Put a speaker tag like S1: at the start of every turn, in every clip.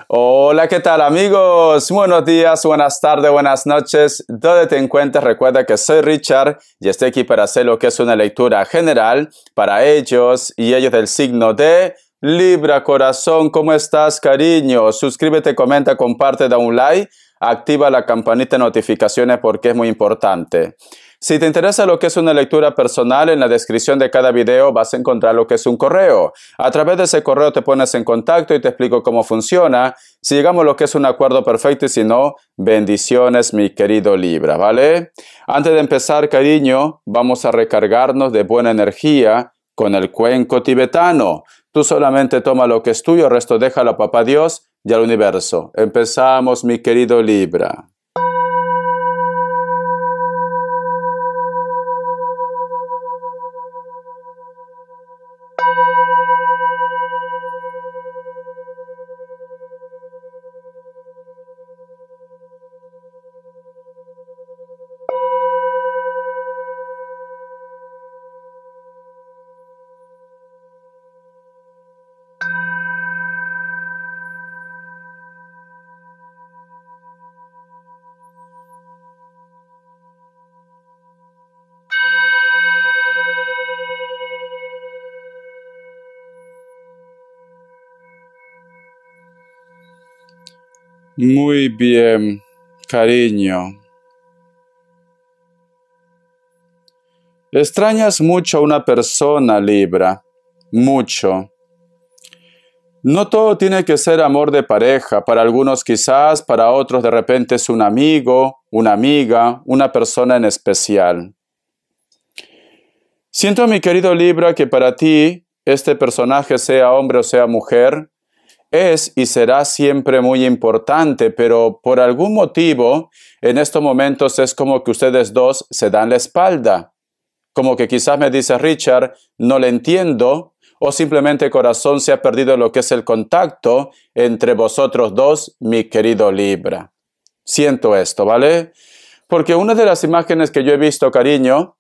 S1: Hola, ¿qué tal amigos? Buenos días, buenas tardes, buenas noches. Donde te encuentres, recuerda que soy Richard y estoy aquí para hacer lo que es una lectura general para ellos y ellos del signo de Libra. Corazón, ¿cómo estás, cariño? Suscríbete, comenta, comparte, da un like, activa la campanita de notificaciones porque es muy importante. Si te interesa lo que es una lectura personal, en la descripción de cada video vas a encontrar lo que es un correo. A través de ese correo te pones en contacto y te explico cómo funciona. Si llegamos a lo que es un acuerdo perfecto y si no, bendiciones, mi querido Libra, ¿vale? Antes de empezar, cariño, vamos a recargarnos de buena energía con el cuenco tibetano. Tú solamente toma lo que es tuyo, el resto déjalo a Papá Dios y al universo. Empezamos, mi querido Libra. Muy bien, cariño. Extrañas mucho a una persona, Libra. Mucho. No todo tiene que ser amor de pareja. Para algunos quizás, para otros de repente es un amigo, una amiga, una persona en especial. Siento, mi querido Libra, que para ti, este personaje, sea hombre o sea mujer, es y será siempre muy importante, pero por algún motivo, en estos momentos es como que ustedes dos se dan la espalda. Como que quizás me dice Richard, no le entiendo, o simplemente corazón se ha perdido lo que es el contacto entre vosotros dos, mi querido Libra. Siento esto, ¿vale? Porque una de las imágenes que yo he visto, cariño,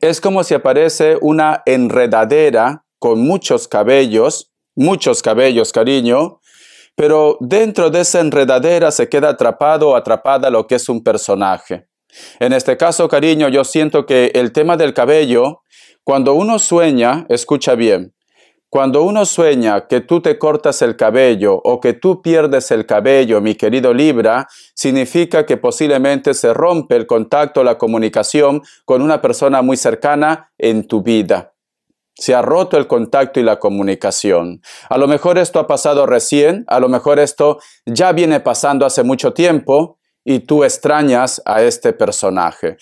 S1: es como si aparece una enredadera con muchos cabellos, cariño, pero dentro de esa enredadera se queda atrapado o atrapada lo que es un personaje. En este caso, cariño, yo siento que el tema del cabello, cuando uno sueña, escucha bien, cuando uno sueña que tú te cortas el cabello o que tú pierdes el cabello, mi querido Libra, significa que posiblemente se rompe el contacto, la comunicación con una persona muy cercana en tu vida. Se ha roto el contacto y la comunicación. A lo mejor esto ha pasado recién, a lo mejor esto ya viene pasando hace mucho tiempo y tú extrañas a este personaje.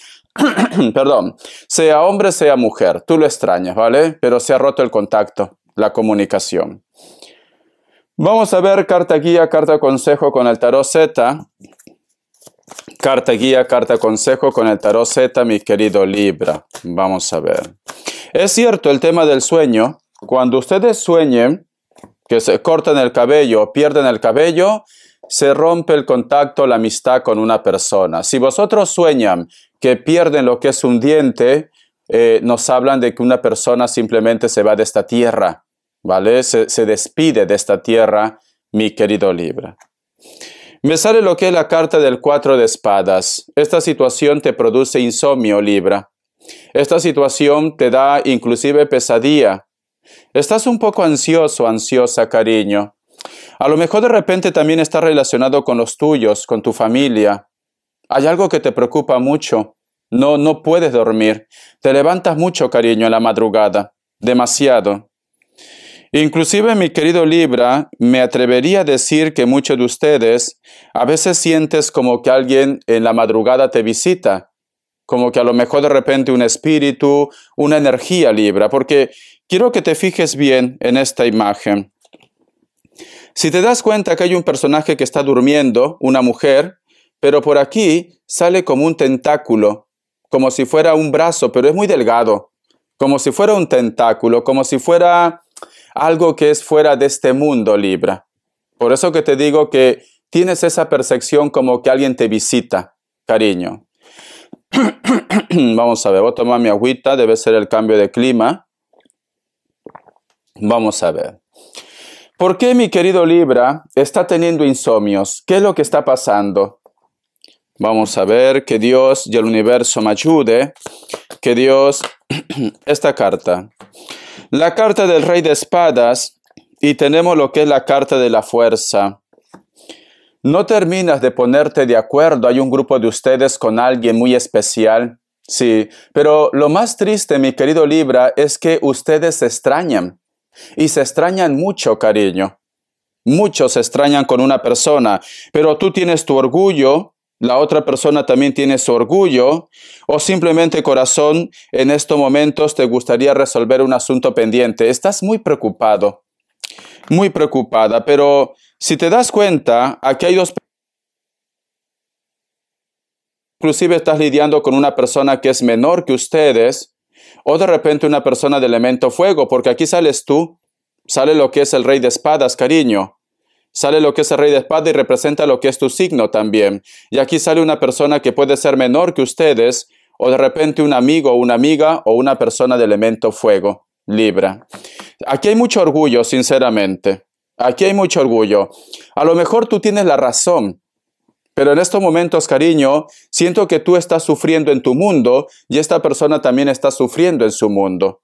S1: Perdón, sea hombre, sea mujer, tú lo extrañas, ¿vale? Pero se ha roto el contacto, la comunicación. Vamos a ver carta guía, carta consejo con el tarot Z. Carta guía, carta consejo con el tarot Z, mi querido Libra. Vamos a ver. Es cierto el tema del sueño. Cuando ustedes sueñen que se cortan el cabello o pierden el cabello, se rompe el contacto, la amistad con una persona. Si vosotros sueñan que pierden lo que es un diente, nos hablan de que una persona simplemente se va de esta tierra, ¿vale? Se despide de esta tierra, mi querido Libra. Me sale lo que es la carta del 4 de espadas. Esta situación te produce insomnio, Libra. Esta situación te da inclusive pesadilla. Estás un poco ansioso, ansiosa, cariño. A lo mejor de repente también está relacionado con los tuyos, con tu familia. Hay algo que te preocupa mucho. No puedes dormir. Te levantas mucho, cariño, en la madrugada. Demasiado. Inclusive, mi querido Libra, me atrevería a decir que muchos de ustedes a veces sientes como que alguien en la madrugada te visita. Como que a lo mejor de repente un espíritu, una energía, Libra, porque quiero que te fijes bien en esta imagen. Si te das cuenta que hay un personaje que está durmiendo, una mujer, pero por aquí sale como un tentáculo, como si fuera un brazo, pero es muy delgado, como si fuera un tentáculo, como si fuera algo que es fuera de este mundo, Libra. Por eso que te digo que tienes esa percepción como que alguien te visita, cariño. Vamos a ver, voy a tomar mi agüita, debe ser el cambio de clima. Vamos a ver. ¿Por qué mi querido Libra está teniendo insomnios? ¿Qué es lo que está pasando? Vamos a ver, que Dios y el universo me ayude. Que Dios, esta carta. La carta del Rey de Espadas y tenemos lo que es la carta de la fuerza. No terminas de ponerte de acuerdo, hay un grupo de ustedes con alguien muy especial. Sí, pero lo más triste, mi querido Libra, es que ustedes se extrañan. Y se extrañan mucho, cariño. Muchos se extrañan con una persona, pero tú tienes tu orgullo, la otra persona también tiene su orgullo, o simplemente, corazón, en estos momentos te gustaría resolver un asunto pendiente. Estás muy preocupado, muy preocupada, pero si te das cuenta, aquí hay dos. Inclusive estás lidiando con una persona que es menor que ustedes, o de repente una persona de elemento fuego, porque aquí sales tú, sale lo que es el Rey de Espadas, cariño. Sale lo que es el Rey de Espadas y representa lo que es tu signo también. Y aquí sale una persona que puede ser menor que ustedes, o de repente un amigo o una amiga, o una persona de elemento fuego, Libra. Aquí hay mucho orgullo, sinceramente. Aquí hay mucho orgullo. A lo mejor tú tienes la razón, pero en estos momentos, cariño, siento que tú estás sufriendo en tu mundo y esta persona también está sufriendo en su mundo.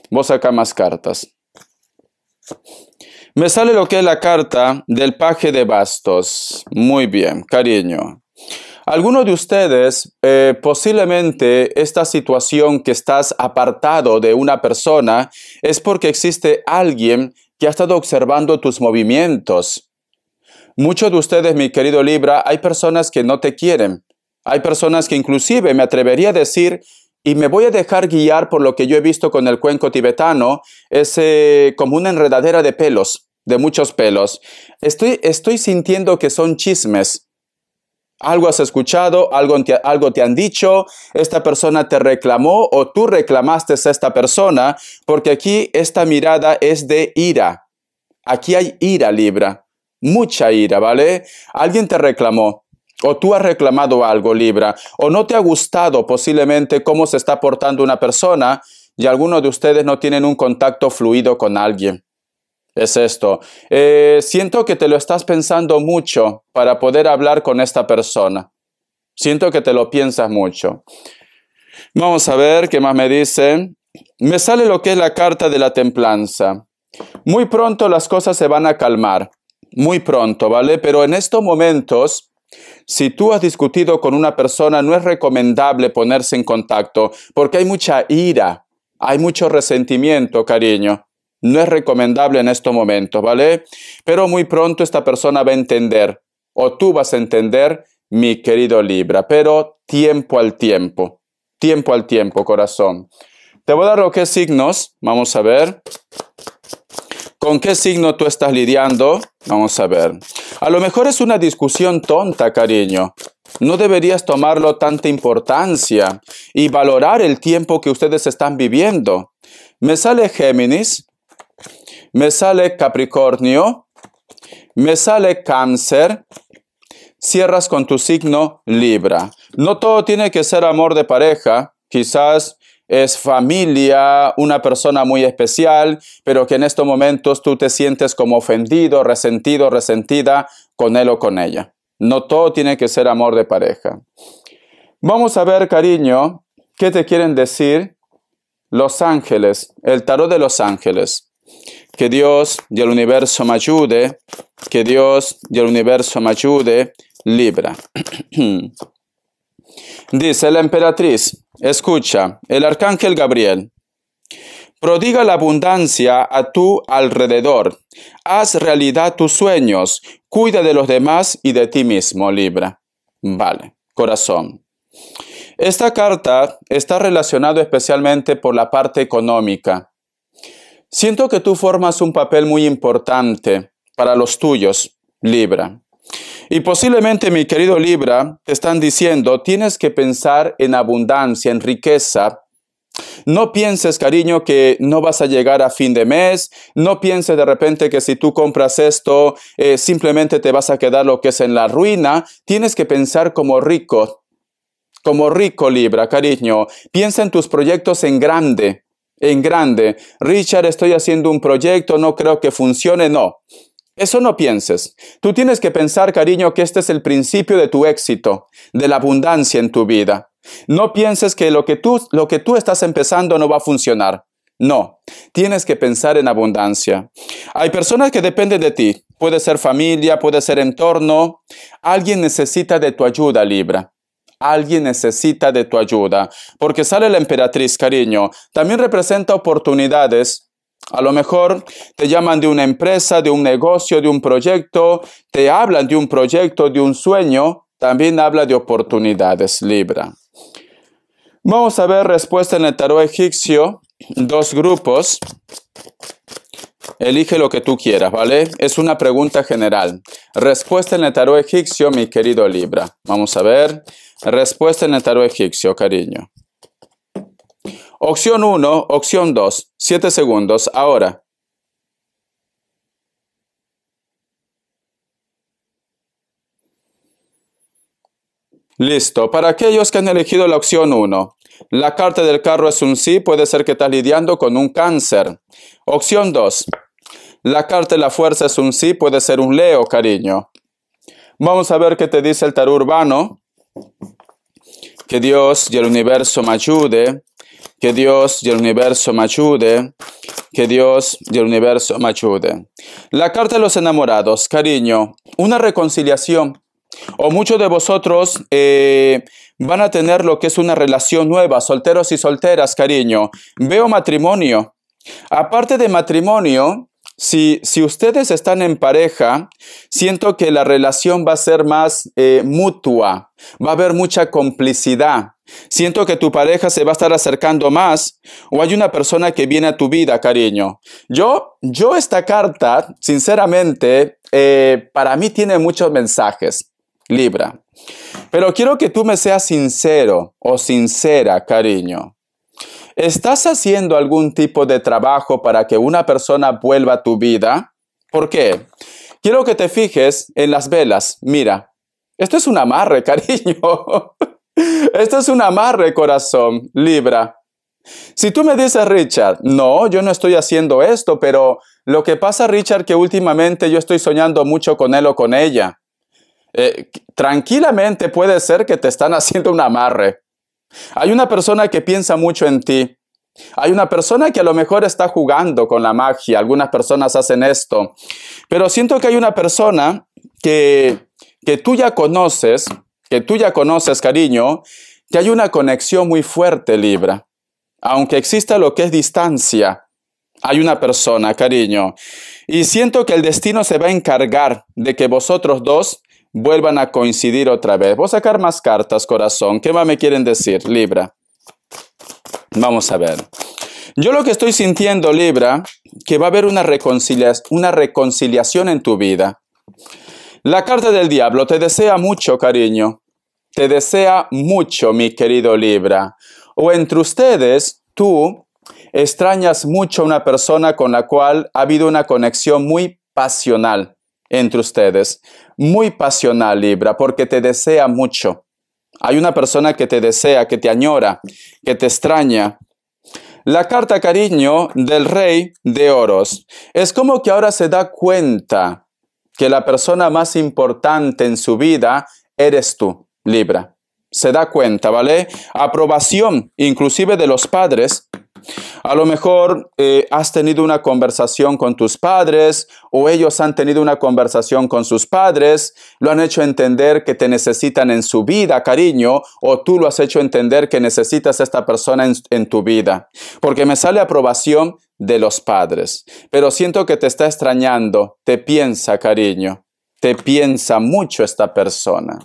S1: Vos acá más cartas. Me sale lo que es la carta del paje de bastos. Muy bien, cariño. Algunos de ustedes, posiblemente esta situación que estás apartado de una persona es porque existe alguien que ha estado observando tus movimientos. Muchos de ustedes, mi querido Libra, hay personas que no te quieren. Hay personas que inclusive me atrevería a decir, y me voy a dejar guiar por lo que yo he visto con el cuenco tibetano, es como una enredadera de pelos, de muchos pelos. Estoy sintiendo que son chismes. Algo has escuchado, algo te han dicho, esta persona te reclamó o tú reclamaste a esta persona, porque aquí esta mirada es de ira. Aquí hay ira, Libra. Mucha ira, ¿vale? Alguien te reclamó. O tú has reclamado algo, Libra, o no te ha gustado posiblemente cómo se está portando una persona y algunos de ustedes no tienen un contacto fluido con alguien. Es esto. Siento que te lo estás pensando mucho para poder hablar con esta persona. Siento que te lo piensas mucho. Vamos a ver qué más me dicen. Me sale lo que es la carta de la templanza. Muy pronto las cosas se van a calmar. Muy pronto, ¿vale? Pero en estos momentos, si tú has discutido con una persona, no es recomendable ponerse en contacto porque hay mucha ira, hay mucho resentimiento, cariño. No es recomendable en estos momentos, ¿vale? Pero muy pronto esta persona va a entender, o tú vas a entender, mi querido Libra, pero tiempo al tiempo, corazón. Te voy a dar lo que es signos, vamos a ver. ¿Con qué signo tú estás lidiando? Vamos a ver. A lo mejor es una discusión tonta, cariño. No deberías tomarlo tanta importancia y valorar el tiempo que ustedes están viviendo. Me sale Géminis, me sale Capricornio, me sale Cáncer. Cierras con tu signo Libra. No todo tiene que ser amor de pareja. Quizás es familia, una persona muy especial, pero que en estos momentos tú te sientes como ofendido, resentido, resentida con él o con ella. No todo tiene que ser amor de pareja. Vamos a ver, cariño, ¿qué te quieren decir los ángeles? El tarot de los ángeles. Que Dios y el universo me ayude. Que Dios y el universo me ayude. Libra. Dice la emperatriz, escucha, el arcángel Gabriel, prodiga la abundancia a tu alrededor, haz realidad tus sueños, cuida de los demás y de ti mismo, Libra. Vale, corazón. Esta carta está relacionada especialmente por la parte económica. Siento que tú formas un papel muy importante para los tuyos, Libra. Y posiblemente, mi querido Libra, te están diciendo, tienes que pensar en abundancia, en riqueza. No pienses, cariño, que no vas a llegar a fin de mes. No pienses de repente que si tú compras esto, simplemente te vas a quedar lo que es en la ruina. Tienes que pensar como rico, Libra, cariño. Piensa en tus proyectos en grande. en grande. Richard, estoy haciendo un proyecto, no creo que funcione, no. Eso no pienses. Tú tienes que pensar, cariño, que este es el principio de tu éxito, de la abundancia en tu vida. No pienses que lo que tú estás empezando no va a funcionar. No, tienes que pensar en abundancia. Hay personas que dependen de ti. Puede ser familia, puede ser entorno. Alguien necesita de tu ayuda, Libra. Alguien necesita de tu ayuda. Porque sale la emperatriz, cariño. También representa oportunidades. A lo mejor te llaman de una empresa, de un negocio, de un proyecto. Te hablan de un proyecto, de un sueño. También habla de oportunidades, Libra. Vamos a ver respuesta en el tarot egipcio. 2 grupos. Elige lo que tú quieras, ¿vale? Es una pregunta general. Respuesta en el tarot egipcio, mi querido Libra. Vamos a ver. Respuesta en el tarot egipcio, cariño. Opción 1, opción 2. 7 segundos. Ahora. Listo. Para aquellos que han elegido la opción 1. La carta del carro es un sí, puede ser que estás lidiando con un cáncer. Opción 2. La carta de la fuerza es un sí, puede ser un Leo, cariño. Vamos a ver qué te dice el tarot urbano. Que Dios y el universo me ayude. Que Dios y el universo me ayude. Que Dios y el universo me ayude. La carta de los enamorados, cariño. Una reconciliación. O muchos de vosotros van a tener lo que es una relación nueva, solteros y solteras, cariño. Veo matrimonio. Aparte de matrimonio, si ustedes están en pareja, siento que la relación va a ser más mutua. Va a haber mucha complicidad. Siento que tu pareja se va a estar acercando más o hay una persona que viene a tu vida, cariño. Yo esta carta, sinceramente, para mí tiene muchos mensajes. Libra. Pero quiero que tú me seas sincero o sincera, cariño. ¿Estás haciendo algún tipo de trabajo para que una persona vuelva a tu vida? ¿Por qué? Quiero que te fijes en las velas. Mira, esto es un amarre, cariño. Esto es un amarre, corazón, Libra. Si tú me dices, Richard, no, yo no estoy haciendo esto, pero lo que pasa, Richard, que últimamente yo estoy soñando mucho con él o con ella. Tranquilamente puede ser que te están haciendo un amarre. Hay una persona que piensa mucho en ti. Hay una persona que a lo mejor está jugando con la magia. Algunas personas hacen esto. Pero siento que hay una persona que tú ya conoces, cariño, que hay una conexión muy fuerte, Libra. Aunque exista lo que es distancia, hay una persona, cariño. Y siento que el destino se va a encargar de que vosotros dos vuelvan a coincidir otra vez. Voy a sacar más cartas, corazón. ¿Qué más me quieren decir, Libra? Vamos a ver. Yo lo que estoy sintiendo, Libra, que va a haber una reconciliación en tu vida. La carta del diablo te desea mucho, cariño. Te desea mucho, mi querido Libra. O entre ustedes, tú extrañas mucho a una persona con la cual ha habido una conexión muy pasional entre ustedes. Muy pasional, Libra, porque te desea mucho. Hay una persona que te desea, que te añora, que te extraña. La carta, cariño, del Rey de Oros. Es como que ahora se da cuenta que la persona más importante en su vida eres tú, Libra. Se da cuenta, ¿vale? Aprobación, inclusive de los padres. A lo mejor has tenido una conversación con tus padres o ellos han tenido una conversación con sus padres, lo han hecho entender que te necesitan en su vida, cariño, o tú lo has hecho entender que necesitas a esta persona en tu vida. Porque me sale aprobación de los padres, pero siento que te está extrañando, te piensa, cariño, te piensa mucho esta persona.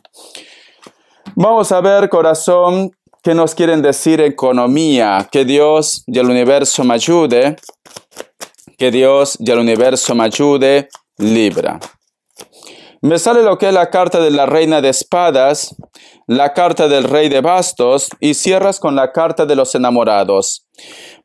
S1: Vamos a ver, corazón, ¿qué nos quieren decir economía? Que Dios y el universo me ayude. Que Dios y el universo me ayude. Libra. Me sale lo que es la carta de la reina de espadas, la carta del rey de bastos y cierras con la carta de los enamorados.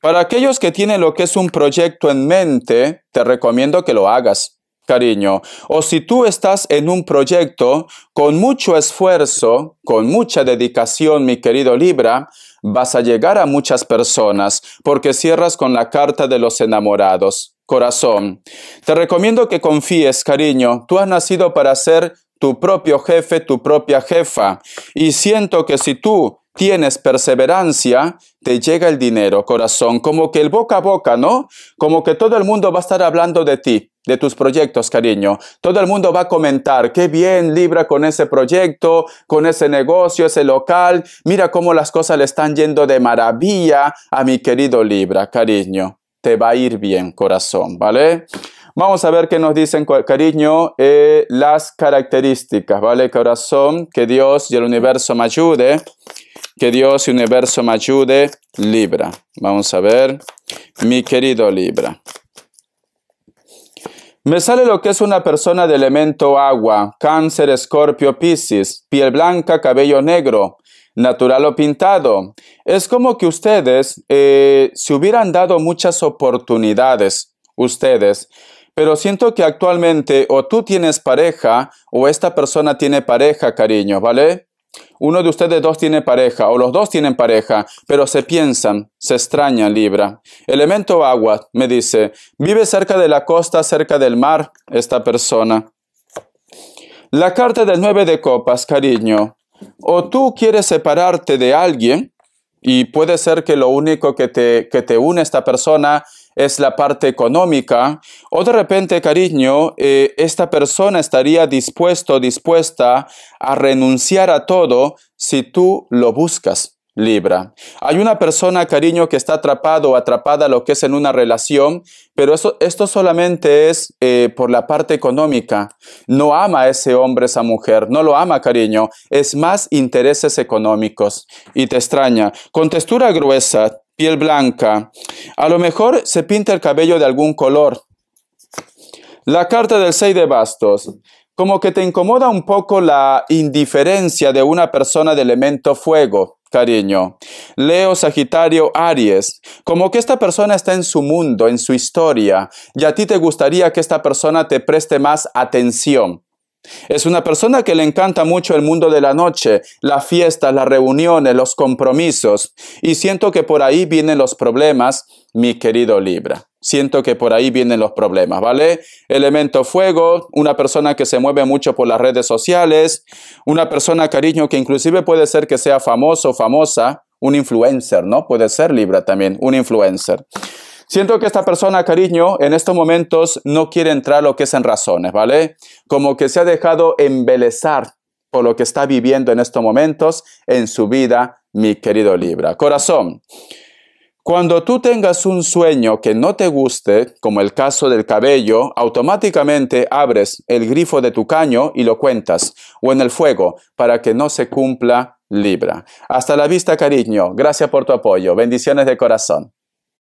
S1: Para aquellos que tienen lo que es un proyecto en mente, te recomiendo que lo hagas. cariño. O si tú estás en un proyecto con mucho esfuerzo, con mucha dedicación, mi querido Libra, vas a llegar a muchas personas porque cierras con la carta de los enamorados. Corazón, te recomiendo que confíes, cariño. Tú has nacido para ser tu propio jefe, tu propia jefa. Y siento que si tú tienes perseverancia, te llega el dinero, corazón. Como que el boca a boca, ¿no? Como que todo el mundo va a estar hablando de ti, de tus proyectos, cariño. Todo el mundo va a comentar, qué bien, Libra, con ese proyecto, con ese negocio, ese local. Mira cómo las cosas le están yendo de maravilla a mi querido Libra, cariño. Te va a ir bien, corazón, ¿vale? Vamos a ver qué nos dicen, cariño, las características, ¿vale, corazón? Que Dios y el universo me ayude. Que Dios y el universo me ayude, Libra. Vamos a ver, mi querido Libra. Me sale lo que es una persona de elemento agua, Cáncer, Escorpio, Piscis, piel blanca, cabello negro, natural o pintado. Es como que ustedes se hubieran dado muchas oportunidades, ustedes. Pero siento que actualmente o tú tienes pareja o esta persona tiene pareja, cariño, ¿vale? Uno de ustedes dos tiene pareja o los dos tienen pareja, pero se piensan, se extrañan, Libra. Elemento agua, me dice, vive cerca de la costa, cerca del mar, esta persona. La carta del 9 de copas, cariño. O tú quieres separarte de alguien y puede ser que lo único que te une a esta persona es la parte económica, o de repente, cariño, esta persona estaría dispuesta a renunciar a todo si tú lo buscas, Libra. Hay una persona, cariño, que está atrapado o atrapada lo que es en una relación, pero esto solamente es por la parte económica. No ama a ese hombre, esa mujer, no lo ama, cariño. Es más intereses económicos y te extraña. Con textura gruesa, piel blanca, a lo mejor se pinta el cabello de algún color. La carta del 6 de bastos, como que te incomoda un poco la indiferencia de una persona de elemento fuego, cariño. Leo, Sagitario, Aries, como que esta persona está en su mundo, en su historia, y a ti te gustaría que esta persona te preste más atención. Es una persona que le encanta mucho el mundo de la noche, las fiestas, las reuniones, los compromisos. Y siento que por ahí vienen los problemas, mi querido Libra. Siento que por ahí vienen los problemas, ¿vale? Elemento fuego, una persona que se mueve mucho por las redes sociales, una persona, cariño, que inclusive puede ser que sea famoso o famosa, un influencer, ¿no? Puede ser, Libra, también, un influencer. Siento que esta persona, cariño, en estos momentos no quiere entrar lo que es en razones, ¿vale? Como que se ha dejado embelezar por lo que está viviendo en estos momentos en su vida, mi querido Libra. Corazón, cuando tú tengas un sueño que no te guste, como el caso del cabello, automáticamente abres el grifo de tu caño y lo cuentas, o en el fuego, para que no se cumpla, Libra. Hasta la vista, cariño. Gracias por tu apoyo. Bendiciones de corazón.